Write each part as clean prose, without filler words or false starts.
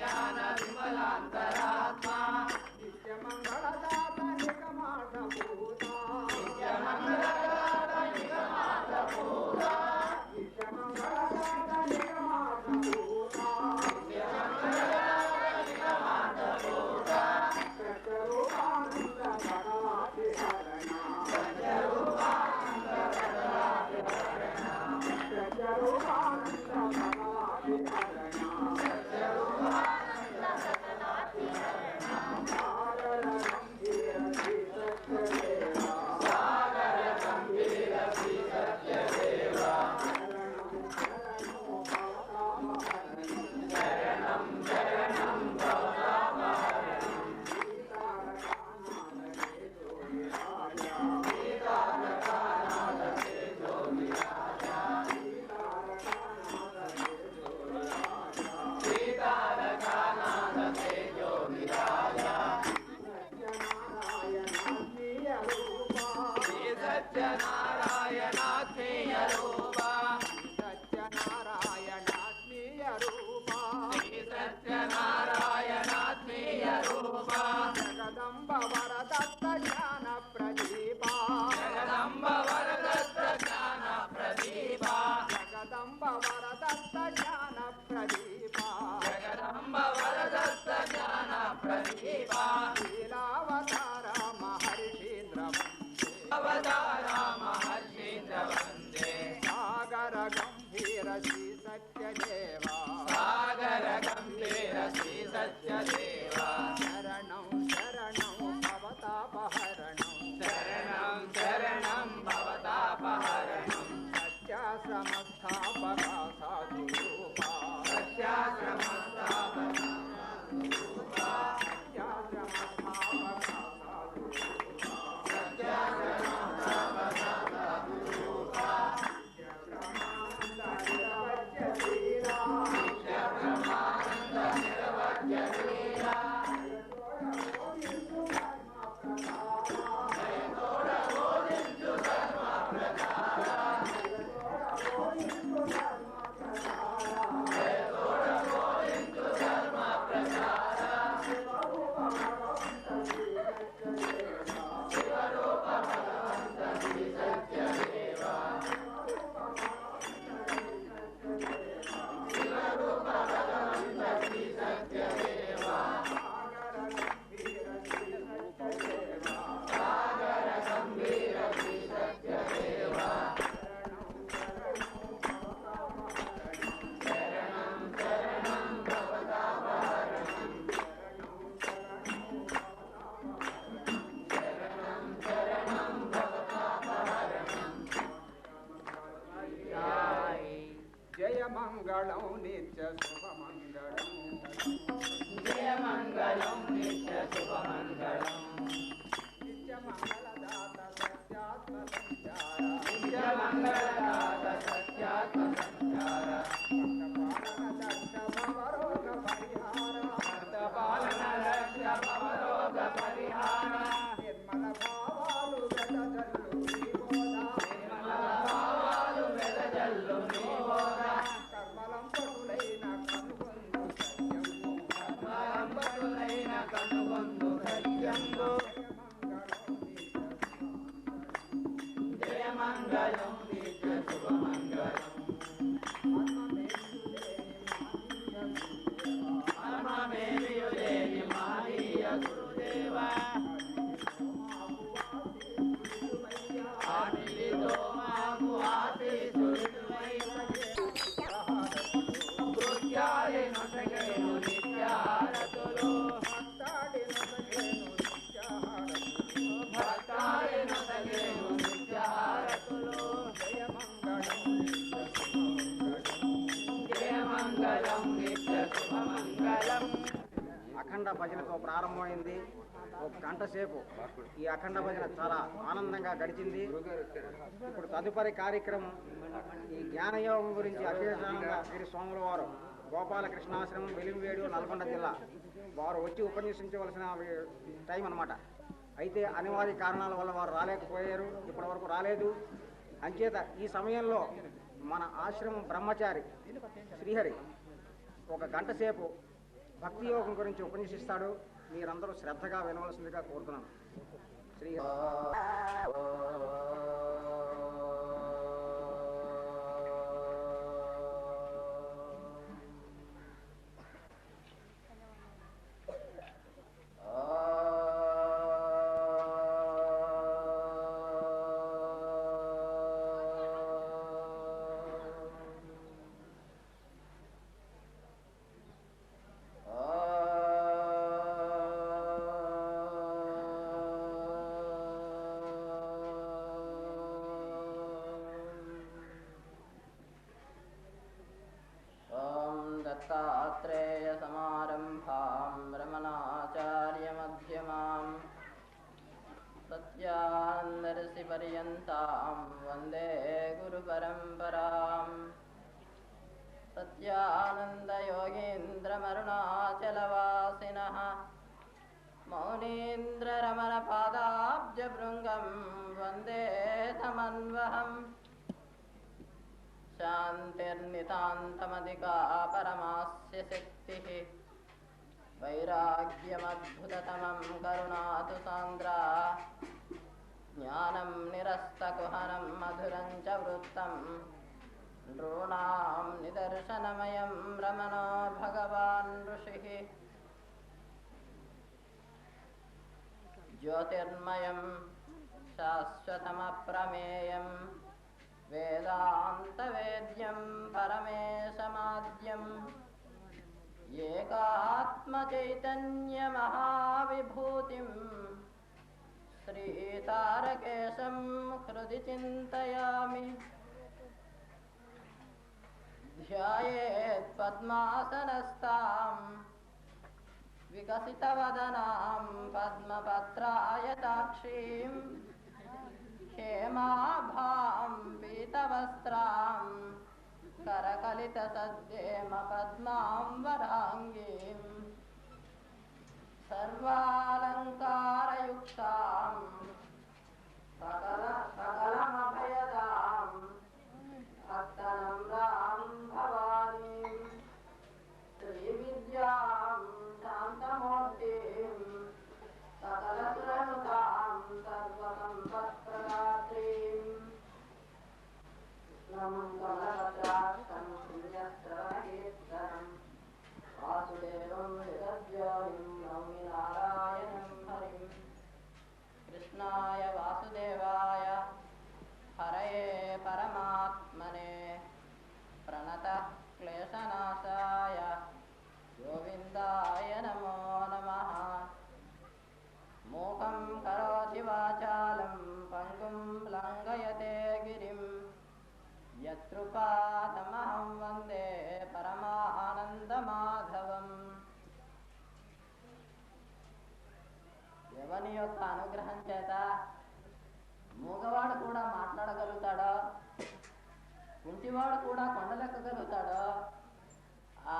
జ్ఞాన విమలాంతరాత్మా నిత్యమంగళదాత నిగమార్థభూత నిత్యమంగళదాత నిగమార్థభూత నిత్యమంగళదాత నిగమార్థభూత నిత్యమంగళదాత నిగమార్థభూత సత్యరూపానంద భగవతి హరణ సత్యరూపానంద భగవతి హరణ సత్యరూపానంద భగవతి హరణ సత్యరూపానంద భగవతి హరణ సాగర గంభీర శ్రీ సత్యదేవ సాగర గంభీర శ్రీ సత్యదేవ శరణం భవతామహరణం శరణం శరణం భవతాపహరణం సీతారకానాథ తేజో విరాజ సీతారకానాథ తేజో విరాజ శ్రీ సత్యనారాయణాత్మీయ రూప శ్రీ సత్యనారాయణాత్మీయ రూప జగదంబ వరదత్త జ్ఞాన ప్రదీప జగదంబ వరదత్త జ్ఞాన ప్రదీప జగదంబ వరదత్త జ్ఞాన ప్రదీప జగదంబ వరదత్త జ్ఞాన ప్రదీప లీలావతార మహర్షీంద్ర అవతార మహర్షీంద్ర వందే సాగర గంభీర శ్రీ సత్యదేవ సాగర గంభీర శ్రీ సత్యదేవ శరణం శరణం భవతాపహరణం శరణం శరణం భవతాపహరణం సత్యాశ్రమస్థాపక సాధురూప సత్యాశ్రమస్థాపక సత్యాశ్రమస్థాపక సాధురూప సత్యాశ్రమస్థాపక సాధురూప బ్రహ్మానంద నిరవధ్య శ్రీరా బ్రహ్మానంద నిరవధ్య లీలా తోడ బోధించు ధర్మ ప్రచార తోడ బోధించు ధర్మ ప్రచార శివరూప భగవంత శ్రీ సత్యదేవ శివరూప భగవంత శ్రీ సత్యదేవ సాగర గంభీర శ్రీ సత్యదేవ శరణం శరణం భవతాపహరణం శరణం శరణం భవతాపహరణం జయ మంగళం నిత్య శుభమంగళం జయ మంగళం నిత్య శుభమంగళం నిత్య మంగళదాత సత్యాత్మ సంచార నిత్య మంగళదాత సత్యాత్మ సంచార దక్ష భవరోగ పరిహార పాలన లక్ష్య భవరోగ పరిహార నిర్మల భావాలు వెదజల్లు నీవోదా నిర్మల భావాలు వెదజల్లు నీవోద కర్మలం పటులైన కనుగొందు సత్యము పరంపరులైన కనుగొందు సత్యంబు జయ మంగళం నిత్య జయ మంగళం నిత్య శుభమంగళం మర్మమేమియులేని మానీయ గురుదేవ ఆనిలితో మాకు ఆశీసురుడువైన కృత్యాలి నొసగేను నిత్యారతులు భక్తాలి నొసగేను నిత్యారతులు జయ మంగళం నిత్య శుభమంగళం అఖండ భజనతో ప్రారంభమైంది. ఒక గంట సేపు ఈ అఖండ భజన చాలా ఆనందంగా గడిచింది. ఇప్పుడు తదుపరి కార్యక్రమం ఈ జ్ఞానయోగం గురించి అఖిలానంద గిరి స్వాముల వారు గోపాలకృష్ణాశ్రమం వెలింవేడు నల్గొండ జిల్లా వారు వచ్చి ఉపన్యసించవలసిన టైం అన్నమాట. అయితే అనివార్య కారణాల వల్ల వారు రాలేకపోయారు, ఇప్పటి వరకు రాలేదు. అంచేత ఈ సమయంలో మన ఆశ్రమం బ్రహ్మచారి శ్రీహరి ఒక గంట సేపు భక్తి యోగం గురించి ఉపదేశిస్తాడు. మీరందరూ శ్రద్ధగా వినవలసిందిగా కోరుతున్నాను. శ్రీ दत्तात्रेयसमारम्भां रमणाचार्यमध्यमां सत्यानन्दर्षिपर्यन्तां वन्दे गुरुपरम्पराम् सत्यानन्दयोगीन्द्रमरुणाचलवासिनः मौनीन्द्ररमणपादाब्जभृङ्गं वन्दे समन्वहम् शान्तिर्नितान्तमधिका परमास्य शक्तिः वैराग्यमद्भुततमं करुणातु सान्द्रा ज्ञानं निरस्तकुहनं मधुरं च वृत्तं नॄणां निदर्शनमयं रमणो भगवान् ऋषिः ज्योतिर्मयं शाश्वतमप्रमेयं वेदान्तवेद्यं परमेशमाद्यम् एकात्मचैतन्यमहाविभूतिं श्रीतारकेशं हृदि चिन्तयामि ध्यायेत् पद्मासनस्तां विकसितवदनां पद्मपत्रायताक्षीं हेमाभां पीतवस्त्रां करकलितसद्येमपद्मां सर्वालङ्कारयुक्तां सकलमभयदां भक्तनम्रां भवानीं श्रीविद्यां शान्तमूर्तिं सकलसुरनुतां सर्वसम्पत्प्रदात्रीं कृष्णमङ्गलभद्राक्षं पुण्यश्रवणकीर्तनं वासुदेवं जगद्योनिं नौमि नारायणं हरिं कृष्णाय वासुदेवाय हरये परमात्मने प्रणतः क्लेशनाशाय गोविन्दाय नमो नमः। मूकं करोति वाचालं पङ्गुं लङ्घयते गिरिं यत्कृपातमहं वन्दे परमानन्दमाधवम्। ఎవని యొక్క అనుగ్రహం చేత మూగవాడు కూడా మాట్లాడగలుగుతాడో, కుంటివాడు కూడా కొండలెక్కగలుగుతాడో ఆ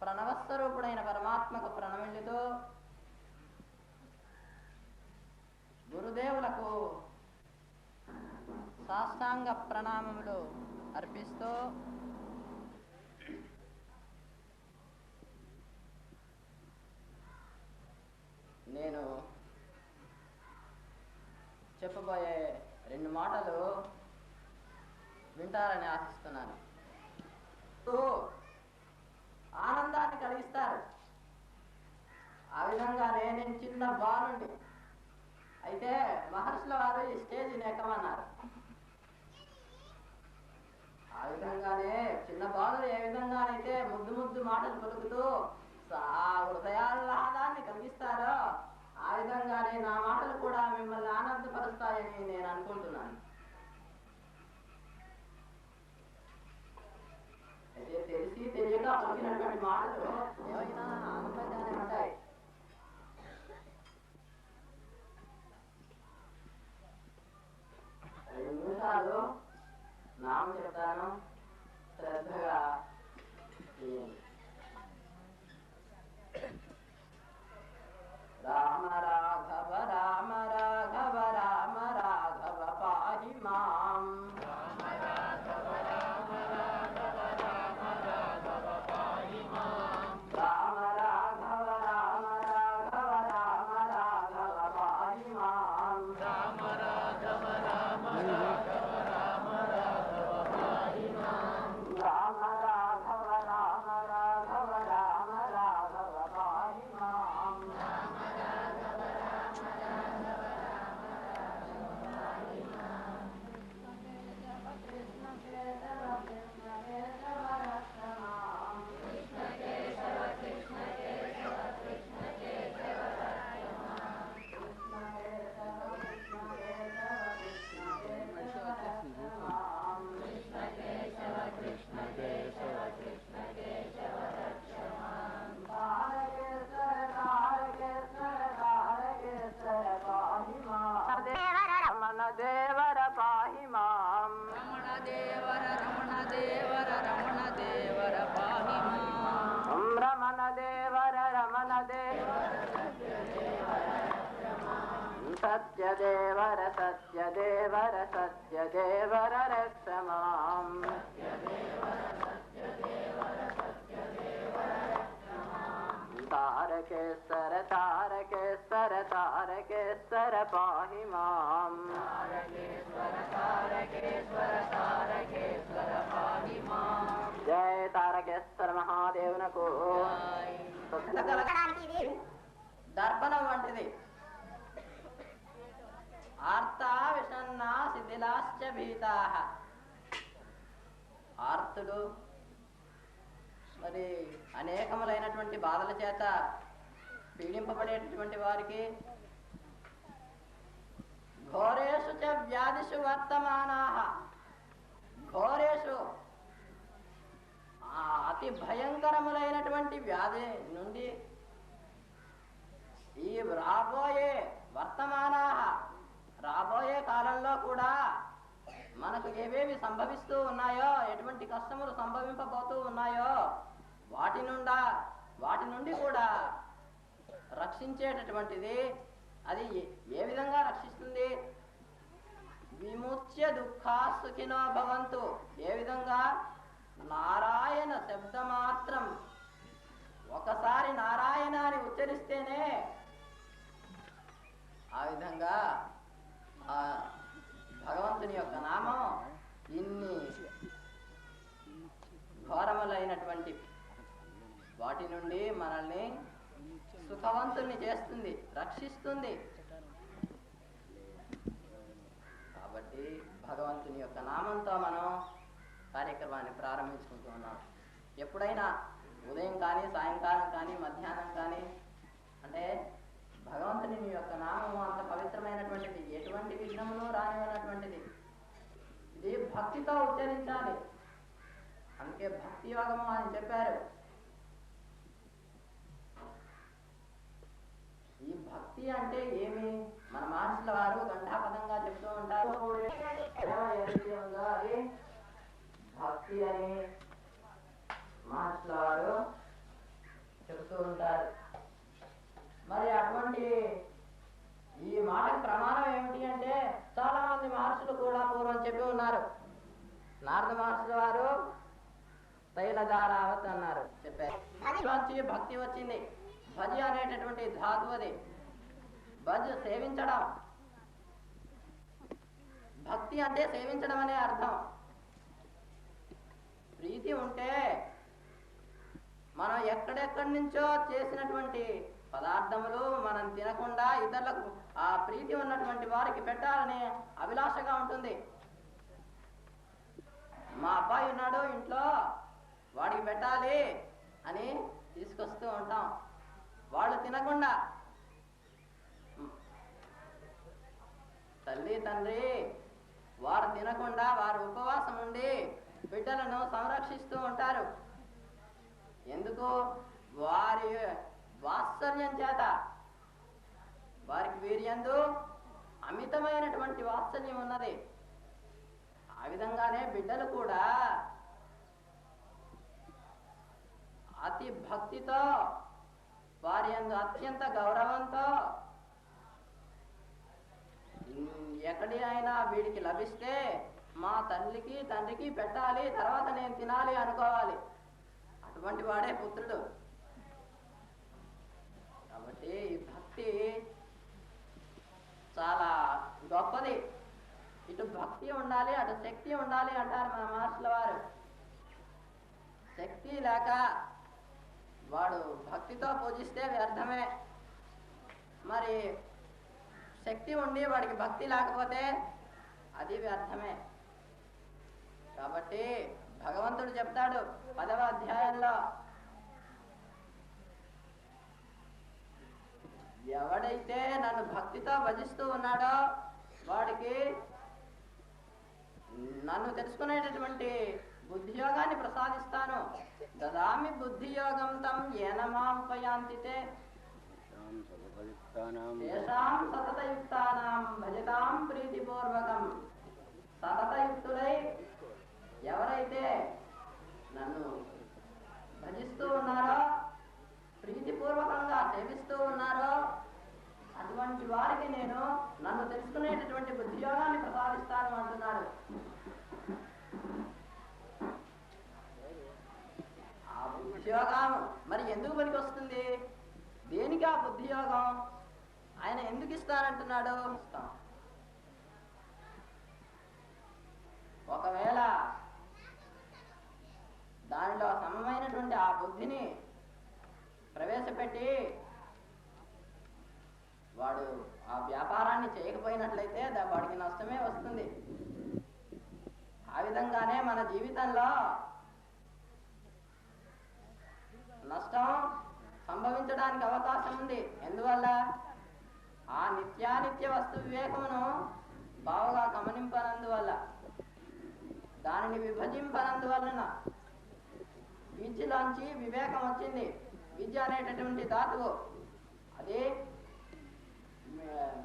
ప్రణవస్వరూపుడైన పరమాత్మకు ప్రణమిల్లుతూ గురుదేవులకు సాష్టాంగ ప్రణామములు అర్పిస్తూ నేను చెప్పబోయే 2 మాటలు వింటారని ఆశిస్తున్నాను. ఆనందాన్ని కలిగిస్తారు. ఆ విధంగానే నేను చిన్న బాలుండి అయితే మహర్షుల వారు ఈ స్టేజ్ని ఎక్కమన్నారు. ఆ విధంగానే చిన్న బాలుడు ఏ విధంగానైతే ముద్దు ముద్దు మాటలు పలుకుతూ హృదయాహ్లాదాన్ని కలిగిస్తారో ఆ విధంగానే నా మాటలు కూడా మిమ్మల్ని ఆనందపరుస్తాయని నేను అనుకుంటున్నాను. అయితే తెలిసి తెలియక పలికినటువంటి మాటలు ఏమైనా ఆనందంగానే ఉంటాయి. నిమిషాలు నామం చెప్తాను, శ్రద్ధగా రామ రాఘవ రామ రాఘవ రామ రాఘవ పాహి మాం. రామ రాఘవ రామ రాఘవ రామ రాఘవ పాహి మాం. రమణ దేవర రమణ దేవర సత్యదేవర సత్యదేవర సత్యదేవర రక్షమాం తారకేశ్వర తారకేశ్వర తారకేశ్వర పాహి మాం జయ తారకేశ్వర మహాదేవునకు. దర్పణం వంటిది. ఆర్తా విషన్నా శిథిలాశ్చ భీతాః. ఆర్తులు మరి అనేకములైనటువంటి బాధల చేత పీడింపబడేటటువంటి వారికి ఘోరేషు చ వ్యాధిషు వర్తమానాః. ఘోరేషు అతి భయంకరములైనటువంటి వ్యాధి నుండి ఈ రాబోయే వర్తమానాః రాబోయే కాలంలో కూడా మనకు ఏవేవి సంభవిస్తూ ఉన్నాయో, ఎటువంటి కష్టములు సంభవింపబోతూ ఉన్నాయో వాటి నుండి కూడా రక్షించేటటువంటిది. అది ఏ విధంగా రక్షిస్తుంది? విముచ్య దుఃఖా సుఖినో భవంతు. ఏ విధంగా? నారాయణ శబ్దమాత్రం ఒకసారి నారాయణ అని ఉచ్చరిస్తేనే ఆ విధంగా భగవంతుని యొక్క నామం ఇన్ని ఘోరములైనటువంటి వాటి నుండి మనల్ని సుఖవంతుల్ని చేస్తుంది, రక్షిస్తుంది. కాబట్టి భగవంతుని యొక్క నామంతో మనం కార్యక్రమాన్ని ప్రారంభించుకుంటూ ఉన్నాం. ఎప్పుడైనా ఉదయం కానీ, సాయంకాలం కానీ, మధ్యాహ్నం కానీ, అంటే భగవంతుని యొక్క నామము అంత పవిత్రమైనటువంటిది, ఎటువంటి విఘ్నములు రానివనటువంటిది. ఇది భక్తితో ఉచ్చరించాలి. అందుకే భక్తి యోగము అని చెప్పారు. ఈ భక్తి అంటే ఏమి? మన మహర్షుల వారు గంటాపదంగా చెప్తూ ఉంటారు. భక్తి అని మహర్షుల వారు చెప్తూ ఉంటారు. మరి అటువంటి ఈ మాటకు ప్రమాణం ఏమిటి అంటే చాలా మంది మహర్షులు కూడా పూర్వం చెప్పి ఉన్నారు. నారద మహర్షుల వారు తైలధారావత్ అన్నారు, చెప్పారు. భక్తి వచ్చింది. భజ అనేటటువంటి ధాతు అది. భజ్ సేవించడం. భక్తి అంటే సేవించడం అనే అర్థం. ప్రీతి ఉంటే మనం ఎక్కడెక్కడి నుంచో చేసినటువంటి పదార్థములు మనం తినకుండా ఇతరులకు ఆ ప్రీతి ఉన్నటువంటి వారికి పెట్టాలనే అభిలాషగా ఉంటుంది. మా అబ్బాయి ఉన్నాడు ఇంట్లో, వాడికి పెట్టాలి అని తీసుకొస్తూ ఉంటాం. వాళ్ళు తినకుండా, తల్లి తండ్రి వారు తినకుండా వారు ఉపవాసం ఉండి బిడ్డలను సంరక్షిస్తూ ఉంటారు. ఎందుకు? వారి వాత్సల్యం చేత. వారికి వీర్యందు అమితమైనటువంటి వాత్సల్యం ఉన్నది. ఆ విధంగానే బిడ్డలు కూడా అతి భక్తితో, వారి యందు అత్యంత గౌరవంతో ఎక్కడి అయినా వీడికి లభిస్తే మా తల్లికి తండ్రికి పెట్టాలి, తర్వాత నేను తినాలి అనుకోవాలి. అటువంటి వాడే పుత్రుడు. కాబట్టి ఈ భక్తి చాలా గొప్పది. ఇటు భక్తి ఉండాలి, అటు శక్తి ఉండాలి అంటారు మన మహర్షుల వారు. శక్తి లేక వాడు భక్తితో పూజిస్తే వ్యర్థమే. మరి శక్తి ఉండి వాడికి భక్తి లేకపోతే అది వ్యర్థమే. కాబట్టి భగవంతుడు చెప్తాడు 10వ అధ్యాయంలో, ఎవడైతే నన్ను భక్తితో భజిస్తూ ఉన్నాడో వాడికి నన్ను తెలుసుకునేటటువంటి బుద్ధియోగాన్ని ప్రసాదిస్తాను. దదామి బుద్ధియోగం తం ఏన మాం ఉపయాంతితే తేషాం సతతయుక్తానాం భజతాం ప్రీతిపూర్వకం. సతతయుక్తులై ఎవరైతే నన్ను భజిస్తూ ఉన్నారో దేనికి వస్తుంది? దేనికి ఆ బుద్ధి యోగం? ఆయన ఎందుకు ఇస్తానంటున్నాడు? ఇస్తాం. ఒకవేళ దానిలో సమమైనటువంటి ఆ బుద్ధిని ప్రవేశపెట్టి వాడు ఆ వ్యాపారాన్ని చేయకపోయినట్లయితే వాడికి నష్టమే వస్తుంది. ఆ విధంగానే మన జీవితంలో నష్టం సంభవించడానికి అవకాశం ఉంది. ఎందువల్ల? ఆ నిత్యానిత్య వస్తు వివేకమును బావుగా గమనింపనందువల్ల, దానిని విభజింపనందువలన విద్యలోంచి వివేకం వచ్చింది. విద్య అనేటటువంటి ధాతువు అది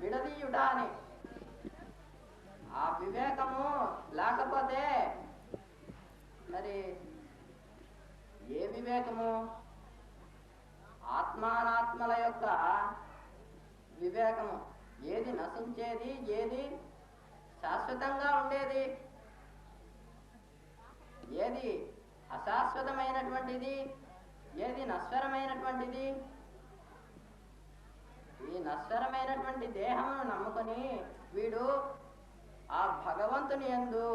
విడదీయుట అని. ఆ వివేకము లేకపోతే మరి ఏ వివేకము? ఆత్మానాత్మల యొక్క వివేకము. ఏది నశించేది, ఏది శాశ్వతంగా ఉండేది, ఏది అశాశ్వతమైనటువంటిది, ఏది నశ్వరమైనటువంటిది. ఈ నశ్వరమైనటువంటి దేహమును నమ్ముకొని వీడు ఆ భగవంతుని యందు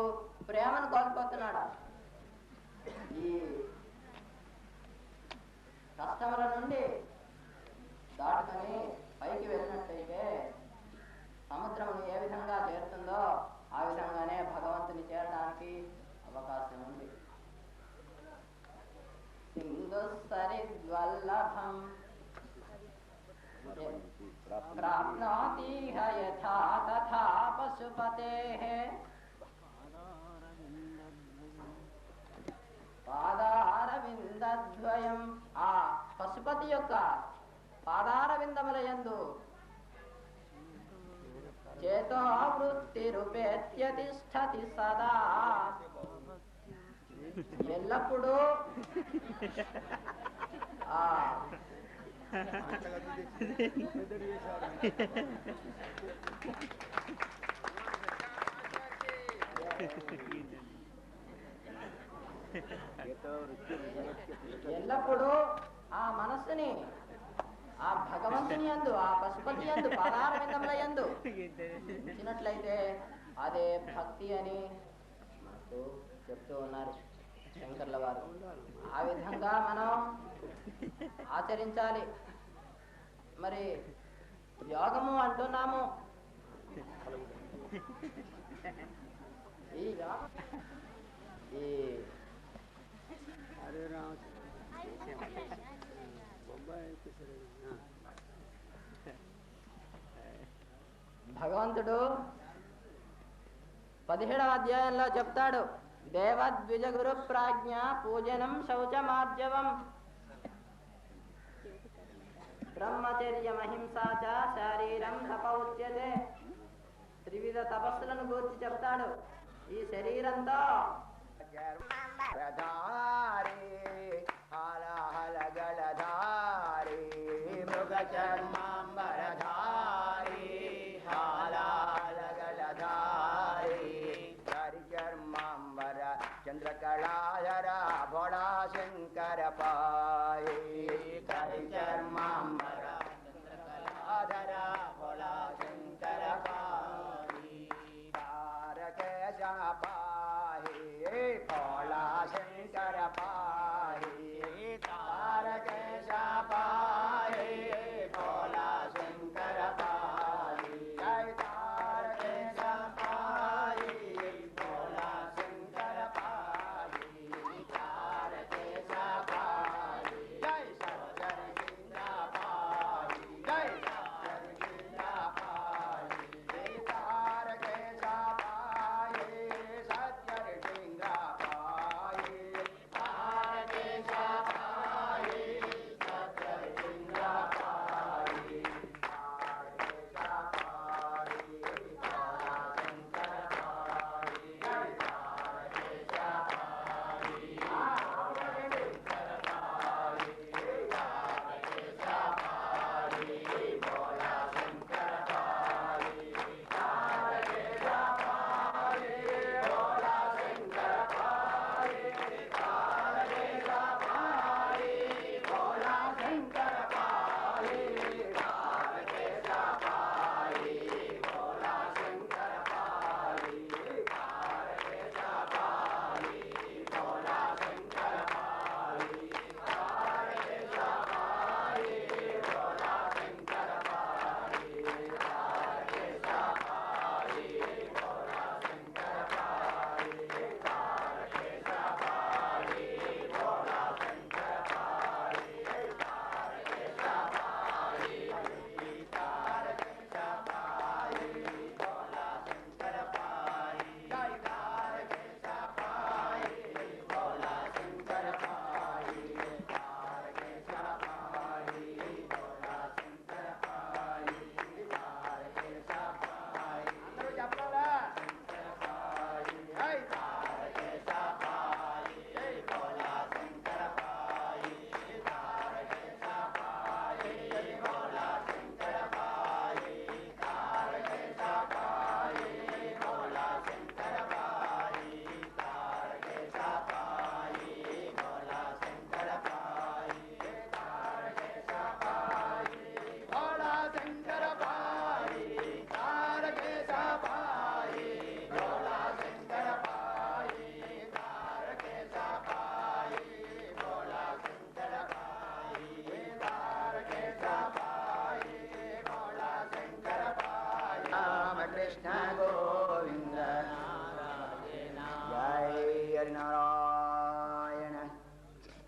ప్రేమను కోల్పోతున్నాడు. ఈ కష్టముల నుండి దాటుకొని పైకి వెళ్ళినట్లయితే సముద్రమును ఏ విధంగా చేరుతుందో ఆ విధంగానే భగవంతుని చేరడానికి అవకాశం ఉంది. సింధు సరిద్వల్లభం ప్రాప్నోతి యథా తథా పశుపతేః పాదారవిందద్వయం. ఆ పశుపతి యొక్క పాదారవిందముల యందు చేతో వృత్తి రూపేత్యతిష్ఠతి సదా. ఎల్లప్పుడూ ఎల్లప్పుడూ ఆ మనస్సుని ఆ భగవంతుని యందు, ఆ పశుపతి యందు, పాదారవిందముల యందు ఉంచినట్లయితే అదే భక్తి అని మనకు చెప్తూ ఉన్నారు శంకర్ల వారు. ఆ విధంగా మనం ఆచరించాలి. మరి యోగము అంటున్నాము. ఈ భగవంతుడు 17వ అధ్యాయంలో చెప్తాడు, దేవద్విజ గురు ప్రాజ్ఞ పూజనం శౌచమార్జవం బ్రహ్మచర్యమహింసా చ శారీరం తప ఉచ్యతే. త్రివిధ తపస్సులను గురించి చెప్తాడు. ఈ శరీరంతో చంద్రకళాధర భోళా శంకర పాయే. కరిచర్మాంబర చంద్రకళాధర భోళా శంకర పాయే. తారకేశ పాయే భోళా శంకర పాయే. తారకేశ పాయే భోళా శంకర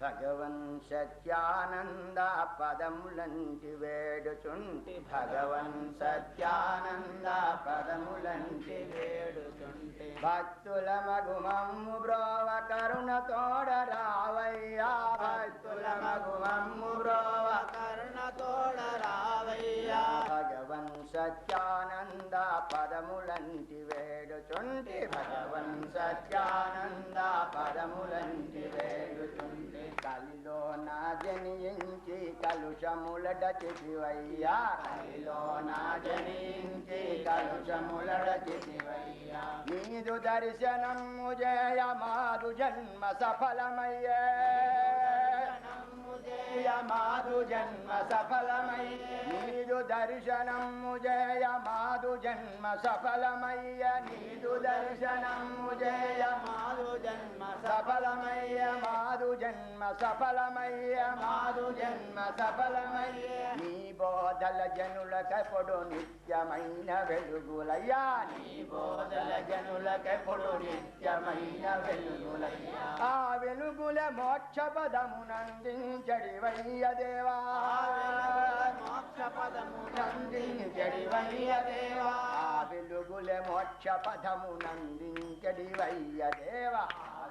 భగవన్ సత్యానంద పదములంటి వేడుచుంటి భగవన్ సత్యానంద పదములంటి వేడుచుంటి భక్తుల మగుమమ్ము బ్రోవ కరుణ తోడ రావయ్యా భక్తుల మగుమమ్ము బ్రోవ కరుణ తోడ రావయ్యా భగవన్ సత్యానంద పదములంటి వేడుచుంటి భగవన్ సత్యానంద పదములంటి వేడుచుంటి కలిలో నా జనించి కలుషములడచివయ్యా కలిలో నా జనించి కలుషములడచివయ్యా నీదు దర్శనము జయ మాదు జన్మ సఫలమయ్యే మాదు జన్మ సఫలమయ్యే నీదు దర్శనము జయ మాదు జన్మ సఫలమయ్య నీదు దర్శనము జయ మాదు జన్మ సఫలమయ్య మాదు జన్మ సఫలమయ్య మాదు జన్మ సఫలమయ్య నీ బోధల జనులకెప్పుడు నిత్యమైన వెలుగులయ్యా నీ బోధల జనులకెప్పుడు నిత్యమైన వెలుగులయ్యా ఆ వెలుగుల మోక్ష పదమునందించడివయ్య దేవా మోక్ష పదము నందించడివయ్య దేవా ఆ వెలుగుల మోక్ష పదమునందించడివయ్య దేవా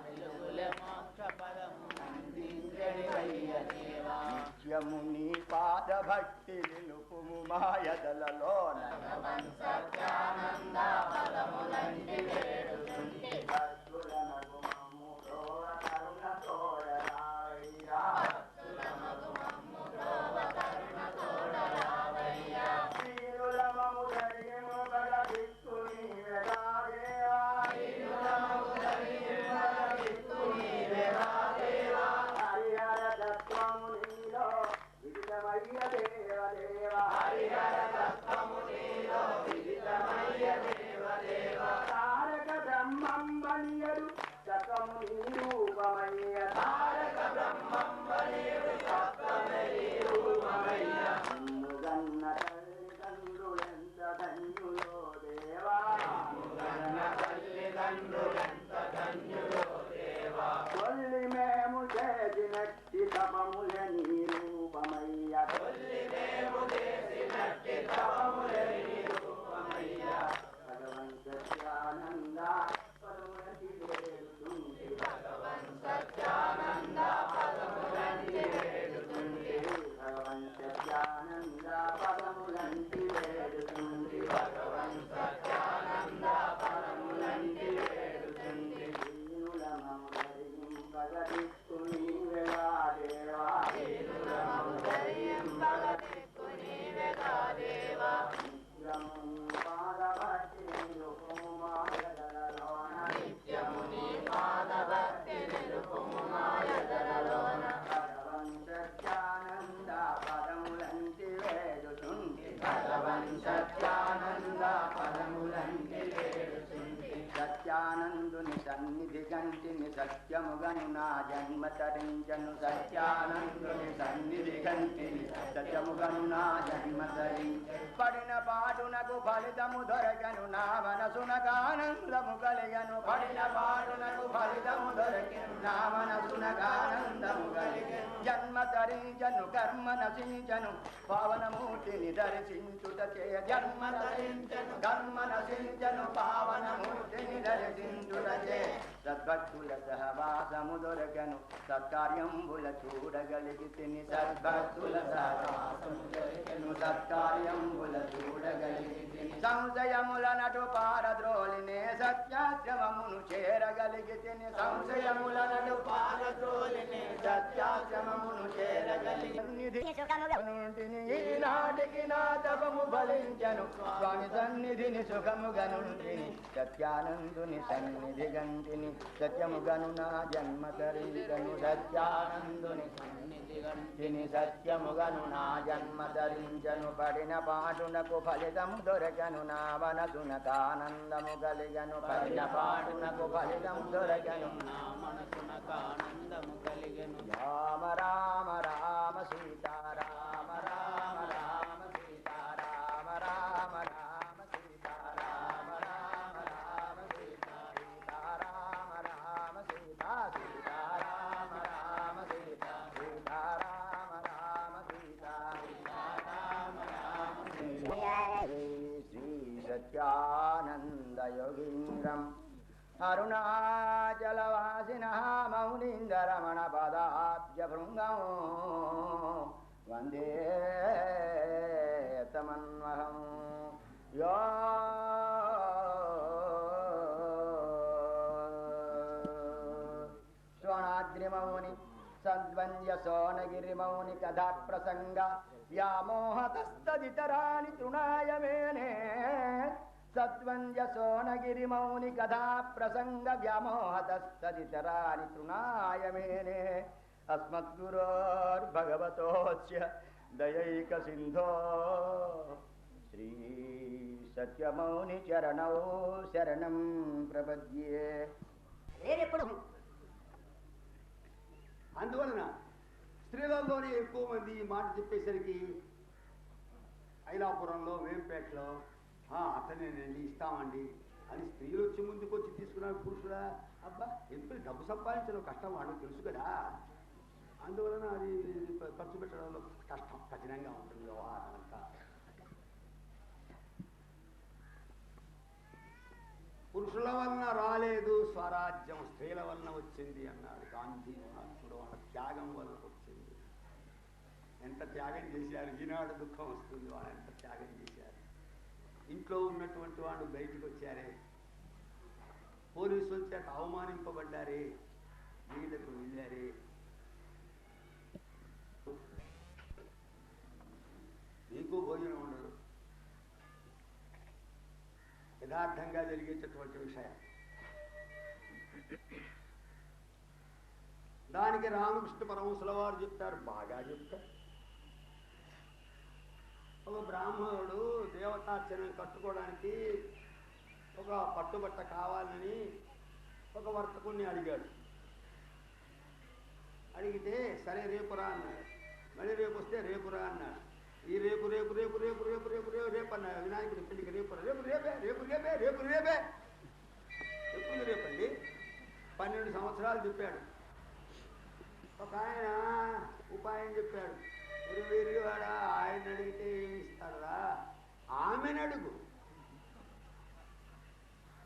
వెలుగులే మోక్ష పదము నందించడివయ్య దేవా నిత్యము నీ పాద భక్తి నిలుపుము మాయదలలో భగవన్ సత్యానంద పదములంటి వేడుచుంటి భక్తుల మగుమమ్ము బ్రోవ కరుణ తోడ రావయ్యా భక్తుల మగుమమ్ము బ్రోవ కరుణ తోడ రావయ్యా వీరుల మము ధర్యము బల దిక్కు నీవెగా దేవా వీరుల మము ధర్యము బల దిక్కు నీవెగా దేవా హరిహర తత్వము నీలో విదితమయ్య దేవ దేవ హరిహర తత్వము నీలో విదితమయ్య దేవ దేవ తారక బ్రహ్మం బలియడు తత్వము నీ రూపమయ్య తారక బ్రహ్మం బలియడు తత్వము నీ రూపమయ్య ముగన్న తల్లిదండ్రులెంత ధన్యులో దేవా ముగన్న తల్లిదండ్రులెంత ధన్యులో దేవా కొల్లి మేము చేసినట్టి తపముల నీ రూపమయ్య కొల్లి మేము చేసినట్టి తపముల నీ రూపమయ్య భగవన్ సత్యానంద పదములంటి వేడుచుంటి భగవన్ సత్యానంద పదములంటి వేడుచుంటి భగవన్ సత్యానంద పదములంటి వేడుచుంటి భగవన్ సత్యానంద పదములంటి వేడుచుంటి దీనుల మము ధరింపగదిక్కు నీవెగా దేవా దీనుల మము ధరింపగదిక్కు నీవెగా దేవా నిత్యము నీ పాదభక్తి నిలుపుము మాయదలలోన నిత్యము నీ పాదభక్తి నిలుపుము మాయదలలోన భగవన్ సత్యానంద పదములంటి వేడుచుంటి భగవన్ సత్యానంద పదములంటి వేడుచుంటి సత్యానందుని సన్నిధి గంటిని సత్యముగను నా జన్మ తరించను సత్యానందుని సన్నిధి గంటిని సత్యముగను నా జన్మ తరించను పడిన పాటునకు ఫలితము దొరకను నా మనసునకానందము కలిగను పడిన పాటునకు ఫలితము దొరకను నా మనసునకానందము కలిగను జన్మ తరించను కర్మ నశించను పావనమూర్తిని దర్శించుటచే జన్మ తరించను కర్మ నశించను పావనమూర్తిని దర్శించుటచే సద్భక్తుల సహవాసము దొరకను సత్కార్యంబుల చూడగలిగితిని సద్భక్తుల సహవాసము దొరకను సత్కార్యంబుల చూడగలిగితిని సంశయముల నటు పారద్రోలినే సత్యాశ్రమమును చేరగలిగితిని సంశయముల నటు పారద్రోలినే సత్యాశ్రమమును చేరగలిగితిని ఈనాటికి నా తపము ఫలించను స్వామి సన్నిధిని సుఖముగనుంటిని సత్యానందుని సన్నిధి గంటిని సత్యముగను నా జన్మ తరించను సత్యానందుని సన్నిధి గంటిని సత్యముగను నా జన్మ తరించను పడిన పాటునకు ఫలితము దొరకను నా మనసునకానందము కలిగను పడిన పాటునకు ఫలితము దొరకను నా మనసునకానందము కలిగను రామ రామ రామ సీతారామ రామ రామ సీతారామ రామ రామ సీతారామ రామ రామ సీతారామ రామ రామ సీతారామ రామ రామ సీతా సత్యానందయోగీంద్రం అరుణాచలవాసినః మౌనీందరమణ పదాబ్జభృంగం వందే తమన్వహం యో శ్రవణాద్రిమౌని సద్వంజసోనగిరిమౌని కథా ప్రసంగ వ్యామోహతస్తదితరాని తృణాయ మేనే సద్వంజసోనగిరిమౌని కథా ప్రసంగ వ్యామోహతస్తదితరాని తృణాయ మేనే అస్మద్గురోర్భగవతోస్య దయైక సింధో శ్రీ సత్యమౌని చరణౌ శరణం ప్రపద్యే. అందువలన స్త్రీలలోనే ఎక్కువ మంది ఈ మాట చెప్పేసరికి ఐలాపురంలో వేంపేటలో అతనేనండి ఇస్తామండి అని స్త్రీలు వచ్చి ముందుకు వచ్చి తీసుకున్నారు. పురుషుడా అబ్బా ఎందుకు డబ్బు సంపాదించడం కష్టం వాడు తెలుసు కదా. అందువలన అది ఖర్చు పెట్టడంలో కష్టం, కఠినంగా ఉంటుంది వ్యవహారం అంతా. పురుషుల వలన రాలేదు స్వరాజ్యం, స్త్రీల వలన వచ్చింది అన్నాడు గాంధీ మహాత్ముడు. వాళ్ళ త్యాగం వలన వచ్చింది. ఎంత త్యాగం చేశారు. ఈనాడు దుఃఖం వస్తుంది. వాళ్ళు ఎంత త్యాగం చేశారు. ఇంట్లో ఉన్నటువంటి వాళ్ళు బయటకు వచ్చారే, పోలీసుల చేత అవమానింపబడ్డారే, వీళ్ళకు వెళ్ళారే. నీకు భోజనం ఉండదు. యథార్థంగా జరిగేటటువంటి విషయం. దానికి రామకృష్ణ పరమహంసుల వారు చెప్తారు, బాగా చెప్తారు. ఒక బ్రాహ్మణుడు దేవతార్చన కట్టుకోవడానికి ఒక పట్టుబట్ట కావాలని ఒక వర్తకుణ్ణి అడిగాడు. అడిగితే సరే రేపురా అన్నాడు. మళ్ళీ రేపు వస్తే రేపురా అన్నాడు. ఈ రేపు రేపు రేపు రేపు రేపు రేపు రేపు రేపు అన్నాడు. వినాయకుడి పెళ్లికి రేపు రేపు రేపే రేపు రేపే రేపు రేపే ఎప్పుడు రేపండి. 12 సంవత్సరాలు చెప్పాడు. ఒక ఆయన ఉపాయం చెప్పాడు. వీరివాడ ఆయన అడిగితే ఏమి ఇస్తారా, ఆమెను అడుగు,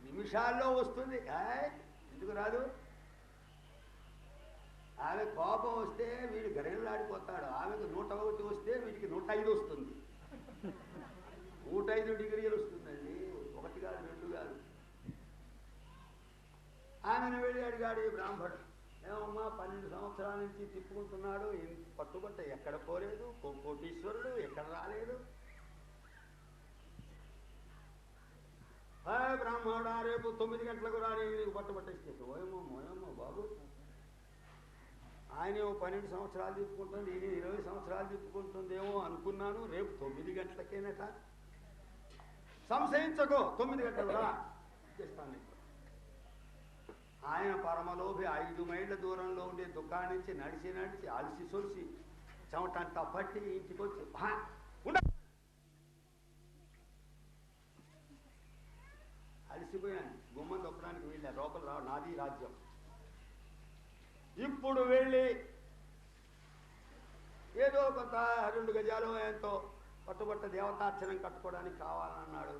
నిమిషాల్లో వస్తుంది. ఎందుకు రాదు? ఆమె కోపం వస్తే వీడు గరగలాడిపోతాడు. ఆమెకు 101 వస్తే వీడికి 105 వస్తుంది. 105 డిగ్రీలు వస్తుందండి. 1 కాదు 2 కాదు. ఆమెను వెళ్ళి అడిగాడు ఈ బ్రాహ్మణుడు. ఏమమ్మా 12 సంవత్సరాల నుంచి తిప్పుకుంటున్నాడు, పట్టుబట్ట ఎక్కడ పోలేదు, కోటీశ్వరుడు ఎక్కడ రాలేదు. బ్రాహ్మణుడా రేపు 9 గంటలకు రాని నీకు పట్టుబట్టేసి. ఓయమ్మో మోయమ్మో బాబు, ఆయన 12 సంవత్సరాలు తిప్పుకుంటుంది, నేను 20 సంవత్సరాలు తిప్పుకుంటుందేమో అనుకున్నాను. రేపు 9 గంటలకేనట. సంశయించకో, 9 గంటలు రా చేస్తాను. ఆయన పరమలోభి 5 మైళ్ళ దూరంలో ఉండే దుకాణం నుంచి నడిచి నడిచి అలసి సొలిసి చెమటంతా పట్టి ఇంటికి వచ్చి అలసిపోయాను. గుమ్మం దొక్కడానికి వెళ్ళాను. లోపల రావు, నాది రాజ్యం. ఇప్పుడు వెళ్ళి ఏదో కొంత 2 గజాలు ఎంతో పట్టుబట్ట దేవతార్చనం కట్టుకోవడానికి కావాలన్నాడు.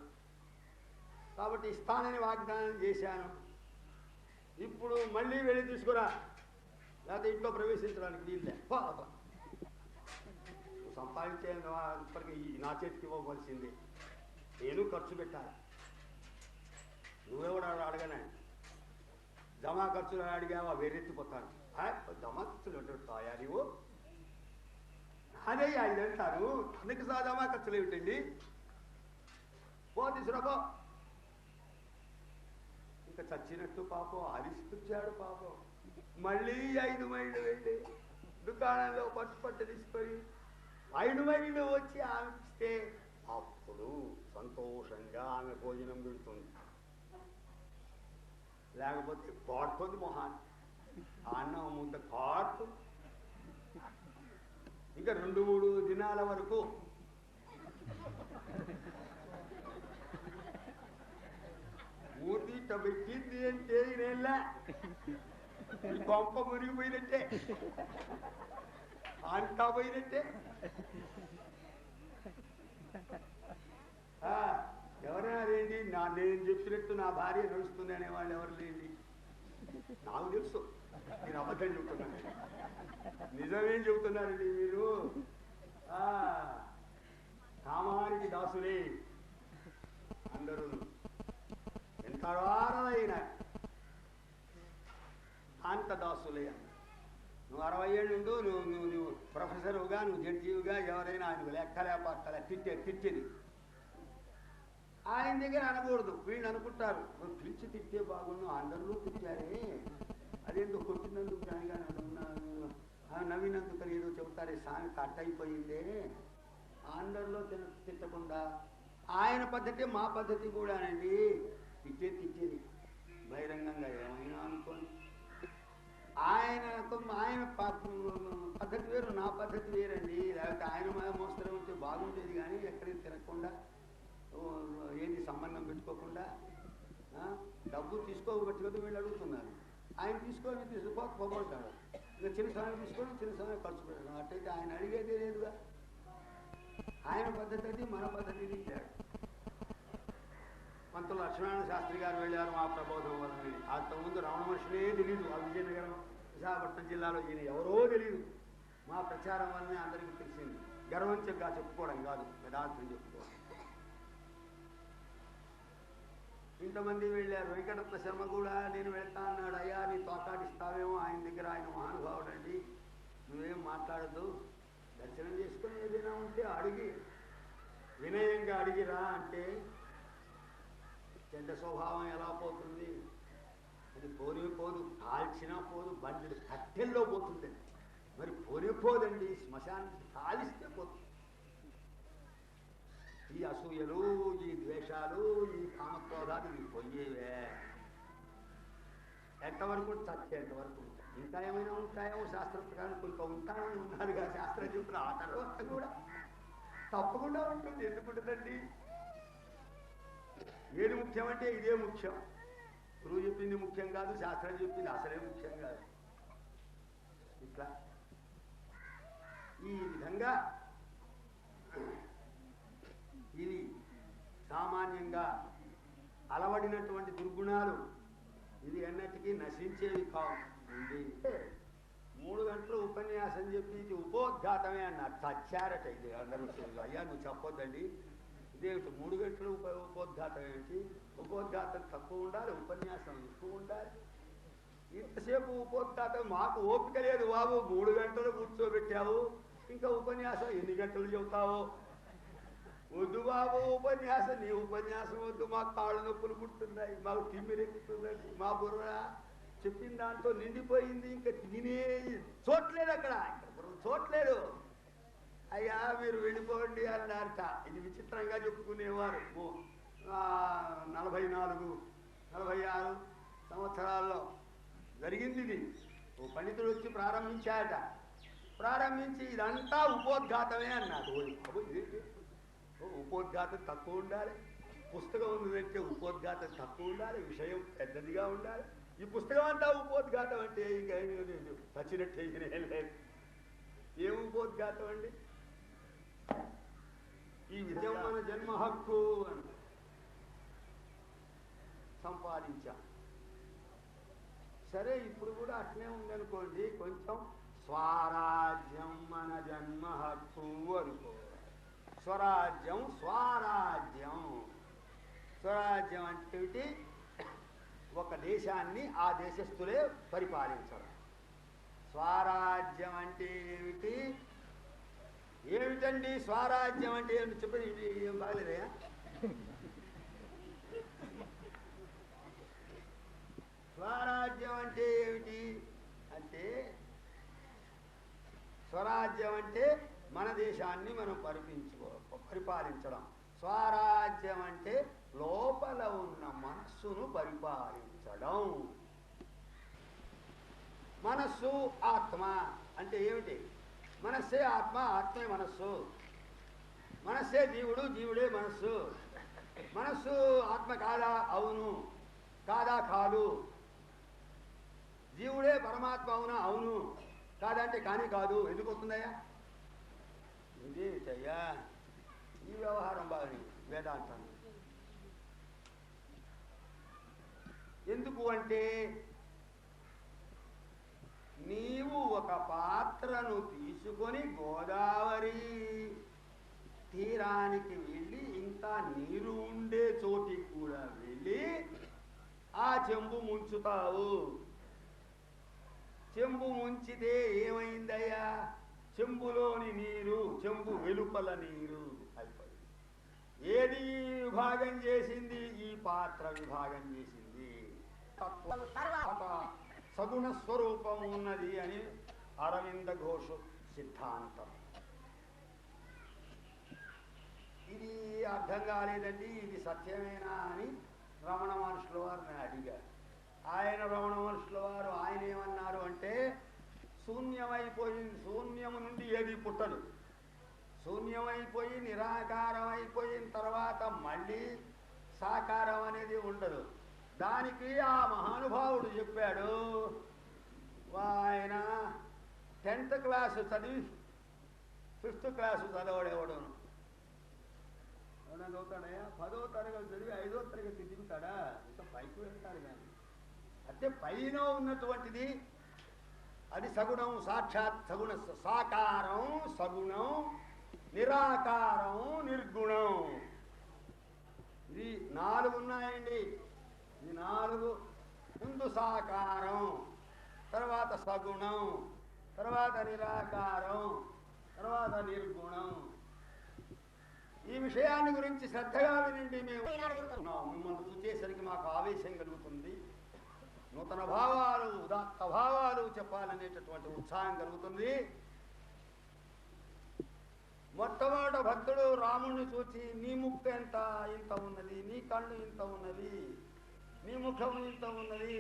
కాబట్టి ఇస్తానని వాగ్దానం చేశాను. ఇప్పుడు మళ్ళీ వెళ్ళి తీసుకురా, లేకపోతే ఇంట్లో ప్రవేశించడానికి వీళ్ళే. నువ్వు సంపాదించే ఇప్పటికీ నా చేతికి ఇవ్వవలసింది. నేను ఖర్చు పెట్టాలి. నువ్వెవడు అడగనే జమా ఖర్చులు అడిగావా వేరెత్తిపోతాను. జమా ఖర్చులు ఉంటాయా నువ్వు? అదే ఆయన అంటారు. అందుకు జమా ఖర్చులు ఏమిటండి? పో తీసుకురాబో. ఇంకా చచ్చినట్టు పాపం అరిసిపుచ్చాడు. పాపం మళ్ళీ 5 మైళ్ళు వెళ్ళి దుకాణంలో పట్టు తీసుకొని 5 మైళ్ళు వచ్చి ఆమె ఇస్తే అప్పుడు సంతోషంగా ఆమె భోజనం పెడుతుంది. లేకపోతే కాడుతుంది మొహాన్ని. అన్నం ముందు కాడుతుంది. ఇంకా 2-3 దినాల వరకు మూర్తిట పెట్టింది అంటే నేల కొంప మునిగిపోయినట్టే, అంతా పోయినట్టే. ఎవరైనా అదేంటి నేను చెప్పినట్టు నా భార్య నడుస్తుంది అనేవాళ్ళు ఎవరు లేండి. నాకు తెలుసు, నేను అబద్ధం చెబుతున్నాను. నిజమేం చెబుతున్నారండి మీరు? కామానికి దాసులే అందరూ. ఎంత వారైనా అంత దాసులే అన్న. నువ్వు 60 ఏళ్ళు ఉండు, నువ్వు ప్రొఫెసరుగా, నువ్వు జడ్జిగా, ఎవరైనా ఆయనకు లెక్కలేపక్కలే తిట్టేది ఆయన దగ్గర అనకూడదు. వీళ్ళు అనుకుంటారు నువ్వు పిలిచి తిట్టే బాగుండు, అందరూ తిట్టారే, అదేంటో కొట్టినందుకు దానిగా నవ్వినందుకు ఏదో చెబుతారే, సామెత అట్టయిపోయిందే. అందరిలో తిట్టకుండా ఆయన పద్ధతి మా పద్ధతి కూడానండి. తిట్టేది బహిరంగంగా ఏమైనా అనుకోండి. ఆయన పద్ధతి వేరు, నా పద్ధతి వేరండి. లేకపోతే ఆయన మోస్తరు ఉంటే బాగుండేది, కానీ ఎక్కడికి తిరగకుండా, ఏది సంబంధం పెట్టుకోకుండా. డబ్బు తీసుకోబట్టి కదా వీళ్ళు అడుగుతున్నారు. ఆయన తీసుకోకపోతాడు. ఇంకా చిన్న సమయం తీసుకొని చిన్న సమయం ఖర్చు పెట్టడం. అట్టయితే ఆయన అడిగేది లేదుగా. ఆయన పద్ధతి అది, మన పద్ధతి ఇది. పంతులు లక్ష్మణ శాస్త్రి గారు వెళ్ళారు మా ప్రబోధం వలని. అంతకుముందు రమణ మనుషులే తెలీదు. ఆ విజయనగరం విశాఖపట్నం జిల్లాలో ఈయన ఎవరో తెలియదు. మా ప్రచారం వల్లనే అందరికీ తెలిసింది. గర్వంచగా చెప్పుకోవడం కాదు, యథార్థం చెప్పుకోవడం. ఇంతమంది వెళ్ళారు. వెంకటరత్న శర్మ కూడా నేను వెళ్తా అన్నాడు. అయ్యా నీ తోకాడిస్తావేమో ఆయన దగ్గర, ఆయన మహానుభావుడు అండి, నువ్వేం మాట్లాడద్దు, దర్శనం చేసుకుని ఏదైనా ఉంటే అడిగి వినయంగా అడిగిరా అంటే చెడ్డ స్వభావం ఎలా పోతుంది? అది పోదు, కాల్చినా పోదు, బండి కట్టెల్లో పోతుంది. మరి పోదండి, శ్మశానికి కాలిస్తే పోతుంది. ఈ అసూయలు, ఈ ద్వేషాలు, ఈ కామక్రోధాలు ఇవి పోయేవే. ఎంతవరకు చచ్చేంతవరకు ఉంటాయి. ఇంకా ఏమైనా ఉంటాయేమో శాస్త్ర ప్రకారం కొంత ఉంటామని ఉన్నారుగా శాస్త్రం చెప్పిన. ఆ తర్వాత కూడా తప్పకుండా ఉంటుంది. ఎందుకుంటుందండి? ఏది ముఖ్యం అంటే ఇదే ముఖ్యం. గురువు చెప్పింది ముఖ్యం కాదు, శాస్త్రం చెప్పింది అసలే ముఖ్యం కాదు. ఇట్లా ఈ విధంగా ఇది సామాన్యంగా అలవడినటువంటి దుర్గుణాలు ఇది ఎన్నటికీ నశించేవి కావు. 3 గంటలు ఉపన్యాసం చెప్పి ఇది ఉపోద్ఘాతమే అన్నారు. చచ్చారట. ఇది అందరూ అయ్యా నువ్వు చెప్పొద్దండి, ఇదేమిటి 3 గంటలు ఉపోద్ఘాతం ఏమిటి? ఉపోద్ఘాతం తక్కువ ఉండాలి, ఉపన్యాసం ఎక్కువ ఉండాలి. ఇంతసేపు ఉపోద్ఘాతం మాకు ఓపిక లేదు బాబు. 3 గంటలు కూర్చోబెట్టావు, ఇంకా ఉపన్యాసం ఎన్ని గంటలు చెబుతావు? వద్దు బాబు ఉపన్యాసం, నీ ఉపన్యాసం వద్దు, మాకు కాళ్ళు నొప్పులు పుట్టున్నాయి, మాకు తిమ్మిరెక్కుతుందండి, మా బుర్ర చెప్పిన దాంతో నిండిపోయింది, ఇంకా తినే చోట్లేదు, అక్కడ బుర్ర చోట్లేదు. అయ్యా మీరు వెళ్ళిపోండి అన్నారట. ఇది విచిత్రంగా చెప్పుకునేవారు. 44, 46 సంవత్సరాల్లో జరిగింది ఇది. ఓ పండితుడు వచ్చి ప్రారంభించాట. ప్రారంభించి ఇదంతా ఉపోద్ఘాతమే అన్నాడు. ఇదేంటి ఉపోద్ఘాతం తక్కువ ఉండాలి, పుస్తకం ఉందంటే ఉపోద్ఘాతం తక్కువ ఉండాలి, విషయం పెద్దదిగా ఉండాలి. ఈ పుస్తకం అంతా ఉపోద్ఘాతం అంటే ఇంకా చచ్చినట్టే లేదు. ఏం ఉపోద్ఘాతం అండి? ఈ విద్యం మన జన్మ హక్కు అని సంపాదించాం. సరే ఇప్పుడు కూడా అట్లే ఉందనుకోండి. కొంచెం స్వరాజ్యం మన జన్మ హక్కు అనుకో. స్వరాజ్యం స్వరాజ్యం. స్వరాజ్యం అంటే ఒక దేశాన్ని ఆ దేశస్థులే పరిపాలించడం. స్వరాజ్యం అంటే ఏమిటి? ఏమిటండి స్వరాజ్యం అంటే ఏమిటి చెప్పండి. ఏం బాగలేదయా? స్వరాజ్యం అంటే ఏమిటి అంటే, స్వరాజ్యం అంటే మన దేశాన్ని మనం పరిపాలించడం. స్వరాజ్యం అంటే లోపల ఉన్న మనస్సును పరిపాలించడం. మనస్సు ఆత్మ అంటే ఏమిటి? మనస్సే ఆత్మ, ఆత్మే మనస్సు. మనస్సే జీవుడు, జీవుడే మనస్సు. మనస్సు ఆత్మ కాదా? అవును. కాదా? కాదు. జీవుడే పరమాత్మ అవునా? అవును. కాదంటే కానీ కాదు. ఎందుకు వస్తుందయ్యా? ఇదేటయ్యా ఈ వ్యవహారం బాగా వేదాంతం. ఎందుకు అంటే నీవు ఒక పాత్రను తీసుకొని గోదావరి తీరానికి వెళ్ళి ఇంకా నీరు ఉండే చోటికి కూడా వెళ్ళి ఆ చెంబు ముంచుతావు. చెంబు ముంచితే ఏమైందయ్యా? చెంబులోని నీరు చెంబు వెలుపల నీరు అయిపోయింది. ఏది విభాగం చేసింది? ఈ పాత్ర విభాగం చేసింది. సగుణ స్వరూపం ఉన్నది అని అరవింద ఘోష్ సిద్ధాంతం. ఇది అర్థం కాలేదండి, ఇది సత్యమేనా అని రమణ మహర్షుల వారిని అడిగారు. రమణ మహర్షుల వారు ఆయన ఏమన్నారు అంటే, శూన్యమైపోయింది, శూన్యము నుండి ఏది పుట్టదు. శూన్యమైపోయి నిరాకారం అయిపోయిన తర్వాత మళ్ళీ సాకారం అనేది ఉండదు. దానికి ఆ మహానుభావుడు చెప్పాడు. ఆయన 10th క్లాసు చదివి 5th క్లాసు చదవడేవాడును. చదువుతాడయా? 10వ తరగతి చదివి 5వ తరగతి దిగుతాడా? ఇంకా పైకి వెళ్తాడు. కానీ అంటే పైన ఉన్నటువంటిది అది సగుణం, సాక్షాత్ సగుణ, సాకారం సగుణం, నిరాకారం నిర్గుణం. ఇది 4 ఉన్నాయండి. ఈ 4 ముందు సాకారం, తర్వాత సగుణం, తర్వాత నిరాకారం, తర్వాత నిర్గుణం. ఈ విషయాన్ని గురించి శ్రద్ధగా వినండి. మేము మిమ్మల్ని చూసేసరికి మాకు ఆవేశం కలుగుతుంది, నూతన భావాలు, ఉదాత్త భావాలు చెప్పాలనేటటువంటి ఉత్సాహం కలుగుతుంది. మొట్టమొదట భక్తుడు రాముణ్ణి చూచి, నీ ముక్కు ఎంత ఇంత ఉన్నది, నీ కళ్ళు ఇంత ఉన్నది, నీ ముఖం ఇంత ఉన్నది,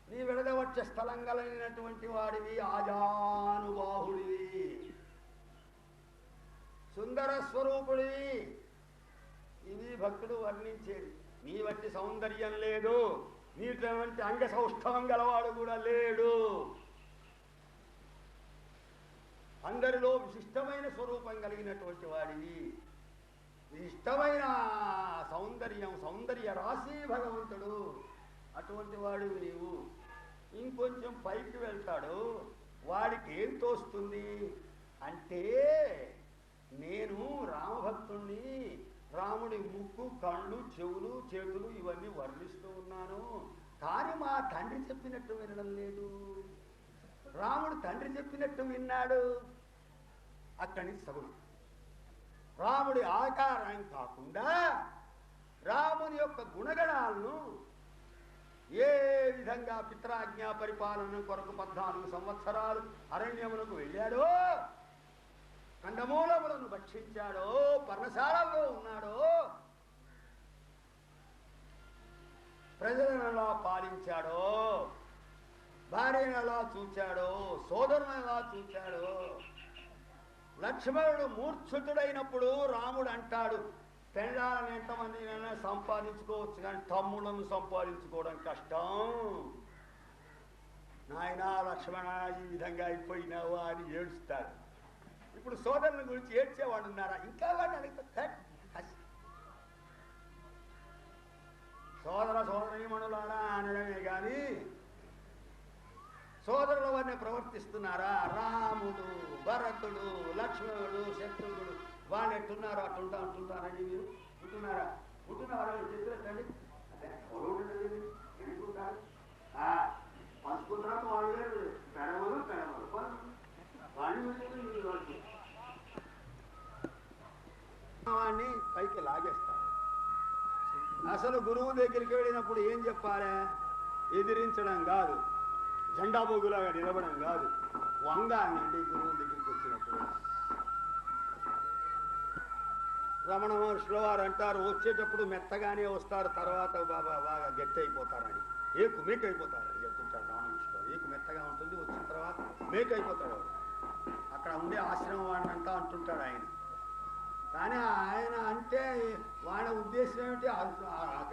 నీ విడదవచ్చ స్థలం కలిగినటువంటి వాడివి, ఆజానుబాహుడివి, సుందర స్వరూపుడివి. ఇది భక్తుడు వర్ణించేది. నీ వంటి సౌందర్యం లేదు, నీటువంటి అంగ సౌష్ఠవం గలవాడు కూడా లేడు. అందరిలో విశిష్టమైన స్వరూపం కలిగినటువంటి వాడివి, విశిష్టమైన సౌందర్యం, సౌందర్య రాశి భగవంతుడు. అటువంటి వాడివి నీవు. ఇంకొంచెం పైకి వెళ్తాడు, వాడికి ఏం తోస్తుంది అంటే, నేను రామభక్తుణ్ణి, రాముడి ముక్కు, కళ్ళు, చెవులు, చేతులు ఇవన్నీ వర్ణిస్తూ ఉన్నాను, కానీ మా తండ్రి చెప్పినట్టు వినడం లేదు. రాముడు తండ్రి చెప్పినట్టు విన్నాడు. అక్కడి నుంచి సగుణం. రాముడి ఆకారం కాకుండా రాముని యొక్క గుణగణాలను ఏ విధంగా పిత్రాజ్ఞా పరిపాలన కొరకు 14 సంవత్సరాలు అరణ్యమునకు వెళ్ళాడో, కందమూలములను భక్షించాడో, పర్ణశాలలో ఉన్నాడో, ప్రజలను ఎలా పాలించాడో, భార్యను ఎలా చూచాడో, సోదరుని ఎలా చూచాడో. లక్ష్మణుడు మూర్ఛితుడైనప్పుడు రాముడు అంటాడు, పెళ్ళాలను ఎంతమందినైనా సంపాదించుకోవచ్చు కానీ తమ్ముళ్ళను సంపాదించుకోవడం కష్టం. నాయనా లక్ష్మణ, ఈ విధంగా అయిపోయినావా అని ఏడుస్తాడు. ఇప్పుడు సోదరుల గురించి ఏడ్చేవాడు ఉన్నారా? ఇంకా వాడిని అడిగితే సోదర సోదరీమణులారా అనడమే కానీ సోదరుల వారిని ప్రవర్తిస్తున్నారా? రాముడు, భరతుడు, లక్ష్మణుడు, శత్రుఘ్నుడు వాళ్ళు ఎట్టున్నారో అట్టుంటా అంటుంటారండి. మీరు ఉంటున్నారా? ఉంటున్నారా? చెప్పేటండి పంచుకుంటారా? వాళ్ళు పెడమలు పెడమలు వాడిని పైకి లాగేస్తారు. అసలు గురువు దగ్గరికి వెళ్ళినప్పుడు ఏం చెప్పాలి? ఎదిరించడం కాదు, జెండా బొగులాగా నిలబడం కాదు, వంగానండి గురువు దగ్గరికి వచ్చినప్పుడు. రమణ మహర్షుల వారు అంటారు, వచ్చేటప్పుడు మెత్తగానే వస్తారు, తర్వాత బాగా గట్టి అయిపోతారని, ఏకు మేకైపోతారని చెప్తుంటారు రమణ మహర్షులు. ఏకు మెత్తగా ఉంటుంది, వచ్చిన తర్వాత మేకైపోతాడు. అక్కడ ఉండే ఆశ్రమం వాడిని అంతా అంటుంటాడు ఆయన. కానీ ఆయన అంటే వాళ్ళ ఉద్దేశం ఏమిటి?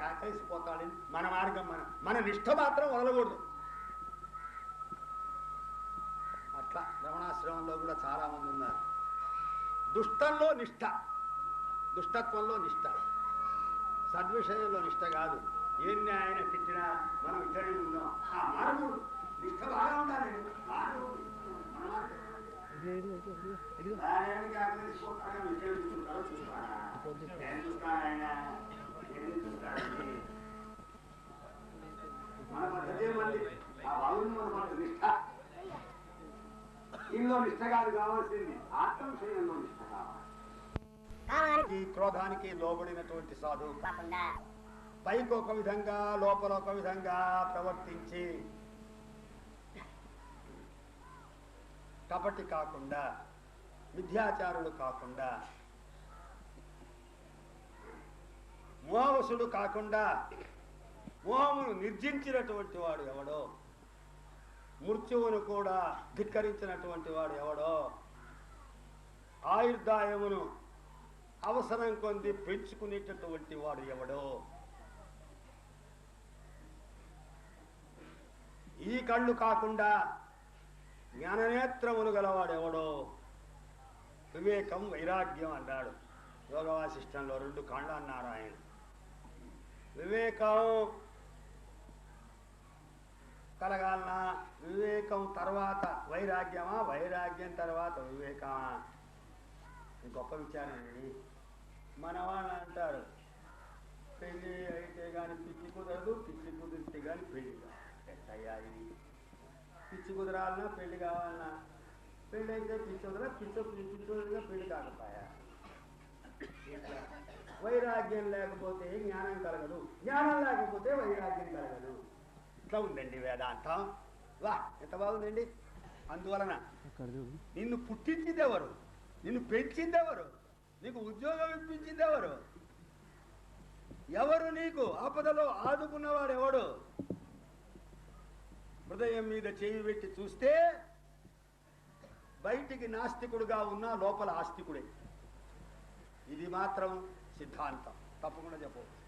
కాకేసిపోతాడని. మన మార్గం, మన నిష్ఠ మాత్రం వదలకూడదు. అట్లా రమణాశ్రమంలో కూడా చాలా మంది ఉన్నారు. దుష్టంలో నిష్ఠ, దుష్టత్వంలో నిష్ఠ, సద్విషయంలో నిష్ఠ కాదు. ఎన్ని ఆయన తిట్టినా మనం ఇద్దరే ఉందాం. ఆ మానవుడు నిష్ట బాగా ఉండాలి. మానవుడు మన పద్ధతి మంది ఆ బాగుంది మన పద్ధతి నిష్ట. ఇందులో నిష్ట కాదు కావాల్సింది ఆత్మవిషయంలో నిష్ట కావాలి. ఈ క్రోధానికి లోబడినటువంటి సాధువు పైకి ఒక విధంగా లోపల ఒక విధంగా ప్రవర్తించి కపటి కాకుండా విద్యాచారులు కాకుండా మోహవసుడు కాకుండా మోహమును నిర్జించినటువంటి వాడు ఎవడో, మృత్యువును కూడా ధిక్కరించినటువంటి వాడు ఎవడో, ఆయుర్దాయమును అవసరం కొంది పెంచుకునేటటువంటి వాడు ఎవడో, ఈ కళ్ళు కాకుండా జ్ఞాననేత్రమును గలవాడెవడో, వివేకం వైరాగ్యం అన్నాడు యోగ వాసిష్టంలో. 2 కళ్ళు అన్నారు ఆయన. వివేకం కలగాలనా? వివేకం తర్వాత వైరాగ్యమా? వైరాగ్యం తర్వాత వివేకమా? గొప్ప విచారం అండి. మన వాళ్ళు అంటారు పెళ్ళి అయితే కానీ పిచ్చి కుదరదు, పిచ్చి కుదిరితే కానీ పెళ్ళి కాదు. ఎట్టయ్యా ఇది? పిచ్చి కుదరాలన్నా పెళ్లి కావాలన్నా? పెళ్ళి అయితే పిచ్చి కుదర, పిచ్చి కుదిరిగా పెళ్లి కాకపోయా? వైరాగ్యం లేకపోతే జ్ఞానం కలగదు, జ్ఞానం లేకపోతే వైరాగ్యం కలగదు. ఇట్లా ఉందండి వేదాంతం. వా ఎంత బాగుందండి. అందువలన నిన్ను పుట్టించింది ఎవరు? నిన్ను పెంచింది ఎవరు? నీకు ఉద్యోగం ఇప్పించింది ఎవరు? ఎవరు నీకు ఆపదలో ఆదుకున్నవాడు ఎవడు? హృదయం మీద చేయి పెట్టి చూస్తే బయటికి నాస్తికుడుగా ఉన్నా లోపల ఆస్తికుడే. ఇది మాత్రం సిద్ధాంతం, తప్పకుండా చెప్పవచ్చు.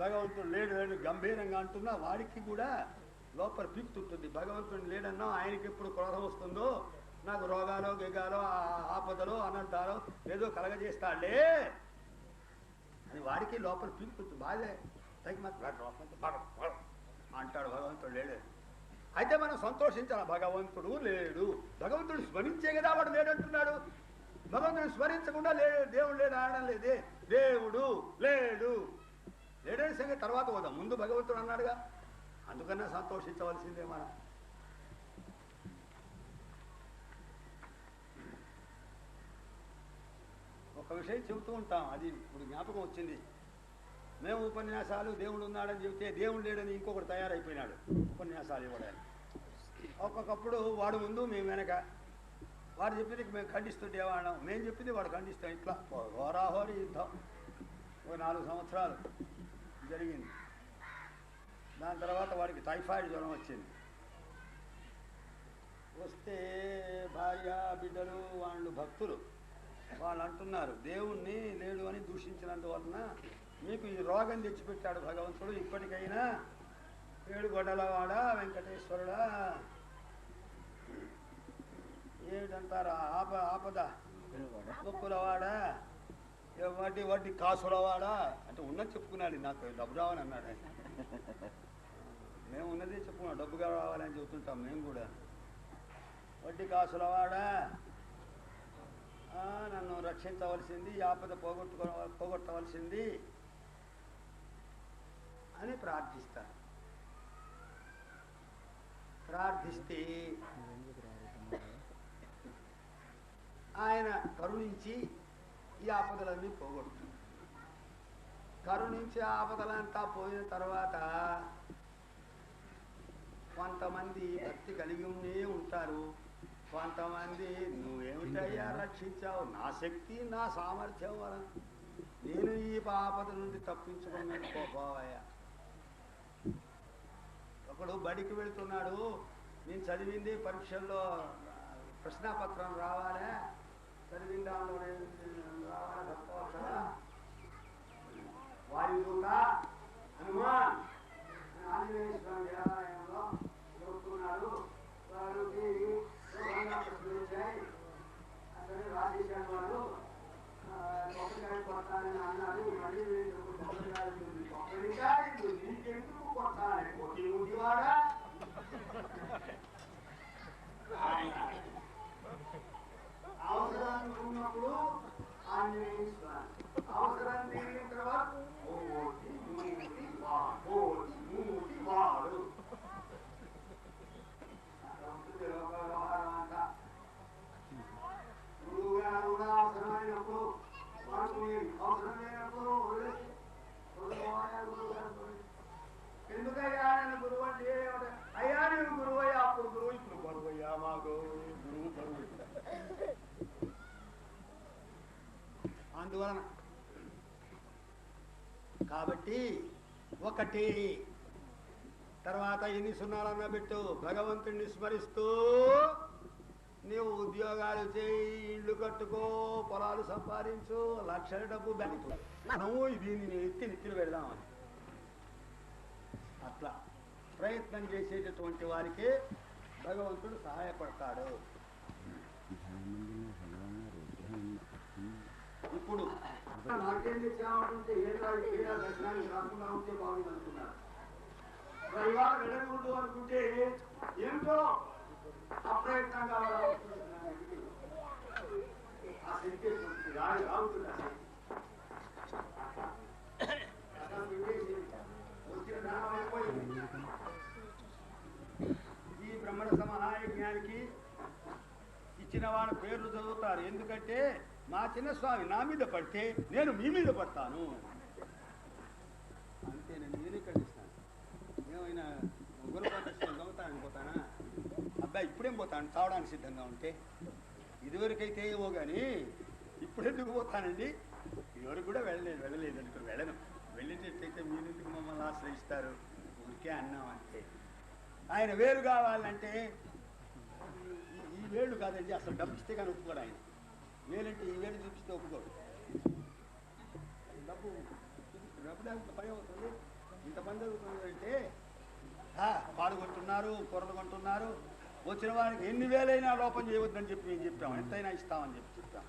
భగవంతుడు లేడు లేడు గంభీరంగా అంటున్నా వాడికి కూడా లోపల పీకుతుంటుంది. భగవంతుడు లేడన్నా ఆయనకి ఎప్పుడు క్రోధం వస్తుందో, నాకు రోగాలో గిగాలో ఆపదలో అనర్థాలో ఏదో కలగజేస్తాడే అని వాడికి లోపల పీకుతుంది. బాధే తగ్గి అంటాడు భగవంతుడు లేడు. అయితే మనం సంతోషించాలి. భగవంతుడు లేడు, భగవంతుడు స్మరించే కదా వాడు లేడంటున్నాడు. భగవంతుడు స్మరించకుండా దేవుడు లేడు అనడం లేదే. దేవుడు లేడు, లేడని సంగతి తర్వాత పోదాం, ముందు భగవంతుడు అన్నాడుగా. అందుకన్నా సంతోషించవలసిందే మనం. ఒక విషయం చెబుతూ ఉంటాం, అది ఇప్పుడు జ్ఞాపకం వచ్చింది. మేము ఉపన్యాసాలు దేవుడు ఉన్నాడని చెబితే దేవుడు లేడని ఇంకొకటి తయారైపోయినాడు ఉపన్యాసాలు ఇవ్వడానికి. ఒక్కొక్కప్పుడు వాడు ముందు మేము వెనక, వాడు చెప్పింది మేము ఖండిస్తుంటే వాడాం, మేము చెప్పింది వాడు ఖండిస్తాం. ఇట్లా హోరాహోరీ యుద్ధం ఒక 4 సంవత్సరాలు జరిగింది. దాని తర్వాత వాడికి టైఫాయిడ్ జ్వరం వచ్చింది. వస్తే భార్య బిడ్డలు వాళ్ళు భక్తులు వాళ్ళు అంటున్నారు, దేవుణ్ణి లేడు అని దూషించినందువలన మీకు ఈ రోగం తెచ్చిపెట్టాడు భగవంతుడు. ఇప్పటికైనా ఏడుగొండలవాడ వెంకటేశ్వరుడా ఏమిటంటారా ఆపద గొప్పలవాడా వడ్డీ వడ్డీ కాసులవాడా అంటే ఉన్నది చెప్పుకున్నాడు. నాకు డబ్బు రావని అన్నాడు ఆయన. మేము ఉన్నదే చెప్పుకున్నాం, డబ్బుగా రావాలని చెబుతుంటాం మేము కూడా. వడ్డీ కాసులవాడా నన్ను రక్షించవలసింది, ఈ ఆపద పోగొట్టవలసింది అని ప్రార్థిస్తారు. ప్రార్థిస్తే ఆయన కరుణించి ఈ ఆపదలన్నీ పోగొడుతుంది. కరుణించి ఆపదలంతా పోయిన తర్వాత కొంతమంది భక్తి కలిగి ఉంటారు, కొంతమంది నువ్వేమిటయ్యా రక్షించావు, నా శక్తి నా సామర్థ్యం వలన నేను ఈ ఆపద నుండి తప్పించుకున్నాను పోవయ్యా. ఒకడు బడికి వెళుతున్నాడు, నేను చదివింది పరీక్షల్లో ప్రశ్నాపత్రం రావాలా, చదివిన దానిలో రావాలి వాయుదూత హనుమాన్ ఆంజనేయ స్వామి దేవాలయంలో చెబుతున్నాడు. వారికి అసలు రాజేశాను వాడు కొబ్బరికాయ కొట్టాలని అన్నాడు. మళ్ళీ కొబ్బరికాయ ఆంజనేయ స్వామి అవసరం తీరిన తర్వాత కోటి మూటి వాడు వ్యవహారం అంతా గురువు గారు కూడా అవసరమైనప్పుడు మనకు అవసరం లేనప్పుడు వదిలేసి ఎందుకయ్యా నేను గురువు అంటే అయ్యా నేను గురువు అయ్యా అప్పుడు గురువు ఇప్పుడు బరువు అయ్యా మాకు గురువు బరువు అందువలన కాబట్టి ఒకటి తర్వాత ఎన్ని సున్నాలన్నా పెట్టు భగవంతుడిని స్మరిస్తూ నీవు ఉద్యోగాలు చేయి ఇళ్ళు కట్టుకో పొలాలు సంపాదించు లక్షల డబ్బు బ్యాంకు మనము దీన్ని నెత్తిన పెడదామని అట్లా ప్రయత్నం చేసేటటువంటి వారికి భగవంతుడు సహాయపడతాడు. ఇప్పుడు నాకేం తెచ్చామంటే దర్శనానికి రాకుండా ఉంటే బాగుంది అనుకున్నారు. ఇవాళ వెళ్ళకూడదు అనుకుంటే ఏమిటో అప్రయత్నంగా ఆ శక్తి రావుతుంది. వచ్చిన ధనం అయిపోయింది. ఈ బ్రహ్మణ సమహాయ జ్ఞానికి ఇచ్చిన వాళ్ళ పేర్లు చదువుతారు. ఎందుకంటే మా చిన్న స్వామి నా మీద పడితే నేను మీ మీద పడతాను అంతే. నేను ఇక్కడ ఇస్తాను ఏమైనా గురుపాఠశాల గమతానికి పోతానా? అబ్బాయి ఇప్పుడేం పోతాను చావడానికి సిద్ధంగా ఉంటే. ఇదివరకైతే ఏవో కానీ ఇప్పుడెందుకు పోతానండి? ఇదివరకు కూడా వెళ్ళలేదు అనుకో వెళ్ళను. వెళ్ళేటట్టయితే మీరెందుకు మమ్మల్ని ఆశ్రయిస్తారు? ఊరికే అన్నాం అంతే. ఆయన వేలు కావాలంటే ఈ వేళ్ళు కాదండి, అసలు డబ్బు ఇస్తే కానీ ఒప్పుకోడు ఆయన. వేలంటే ఈ వేలు చూపిస్తే ఒప్పుకోడు. డబ్బు ఇంత పని అవుతుంది, ఇంత పని జరుగుతుందంటే పాడుకుంటున్నారు, కూరలు కొంటున్నారు. వచ్చిన వారికి ఎన్ని వేలైనా లోపం చేయవద్దని చెప్పి మేము చెప్పాం, ఎంతైనా ఇస్తామని చెప్పి చెప్తాం.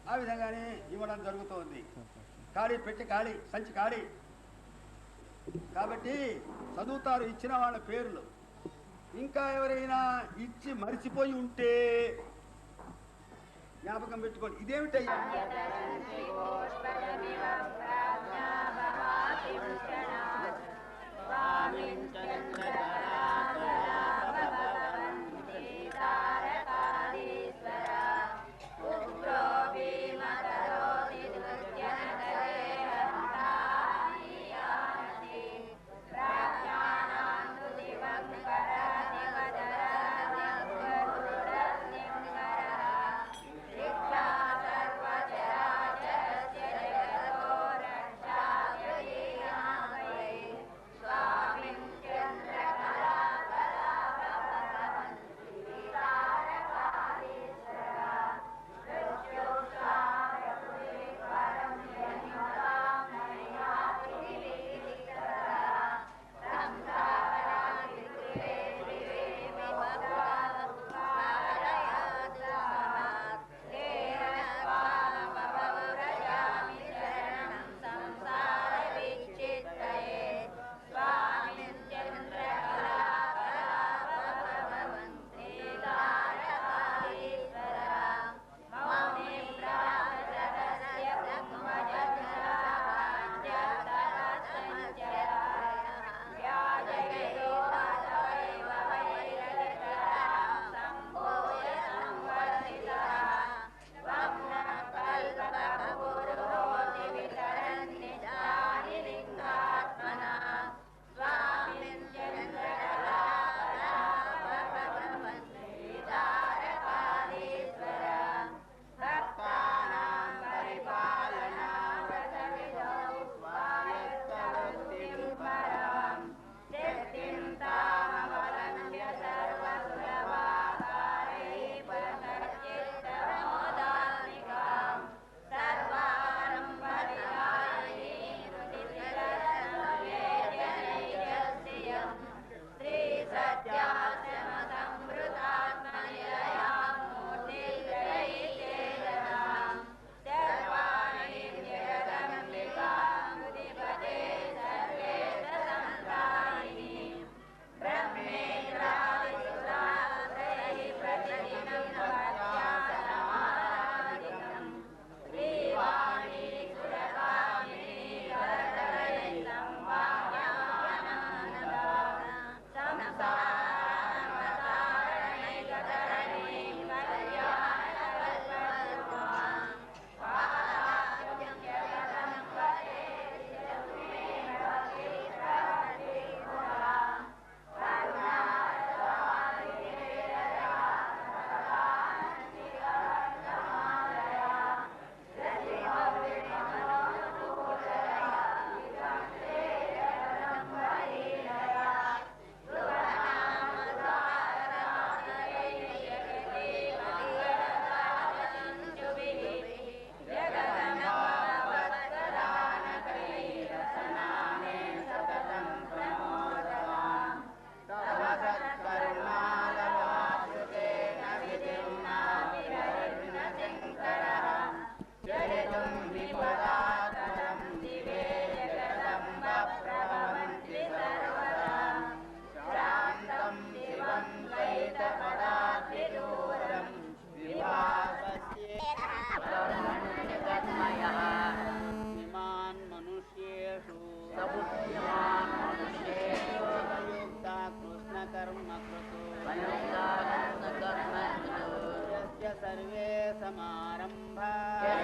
ఆ విధంగానే ఇవ్వడం జరుగుతుంది. ఖాళీ పెట్టి ఖాళీ సంచి ఖాళీ. కాబట్టి చదువుతారు ఇచ్చిన వాళ్ళ పేర్లు. ఇంకా ఎవరైనా ఇచ్చి మరిచిపోయి ఉంటే జ్ఞాపకం పెట్టుకోండి. ఇదేమిటయ్యా Swami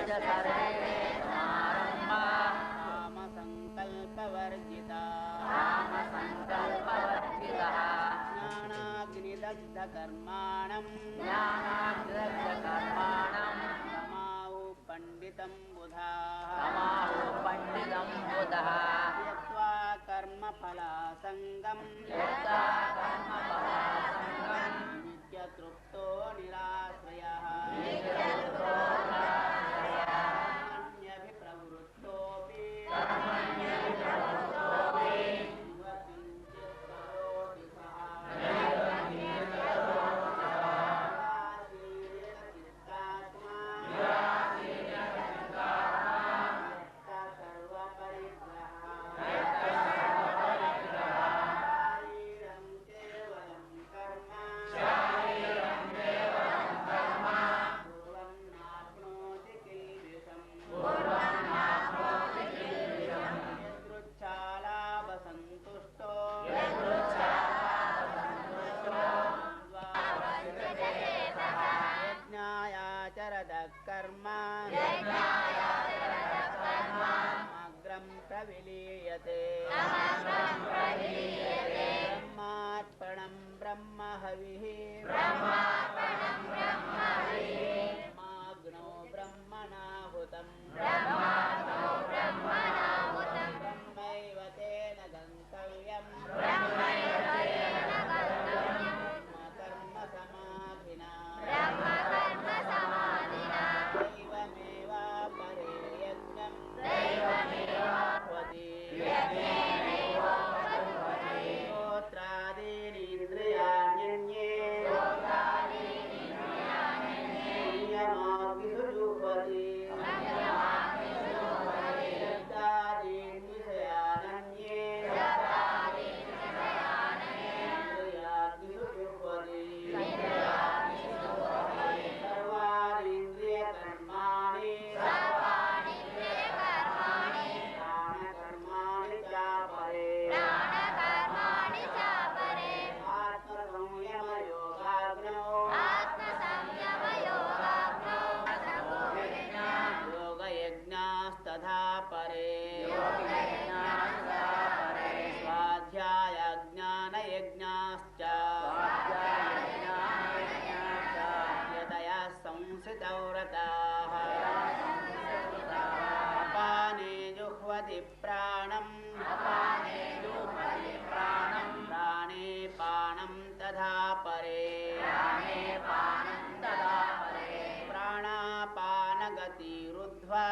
ज्ञानाग्निदग्धकर्माणं समाहु पंडितं बुधाः त्यक्त्वा कर्मफलासङ्गं नित्यतृप्तो निराश्रयः अन्यभिप्रवृत्तोऽपि अग्रं प्रविलीयते ब्रह्मार्पणं ब्रह्म हविः ब्रह्माग्नो ब्रह्मणाहुतं ब्रह्मैव तेन गन्तव्यं कर्मसमाधिना दैवमेवापरे यज्ञं श्रोत्रादीनि इन्द्रियाण्यन्ये संयमाग्निषु जुह्वति शब्दादीन् विषयानन्ये इन्द्रियाग्निषु जुह्वति सर्वाणि इन्द्रियकर्माणि प्राणकर्माणि चापरे आत्मसंयमयोगाग्नौ योगयज्ञास्तथा परे स्वाध्यायज्ञानयज्ञाश्च यतया संस्थितौ रताः अपाने जुह्वति प्राणं प्राणे पानं तथा परे प्राणापानगतिरुद्ध्वा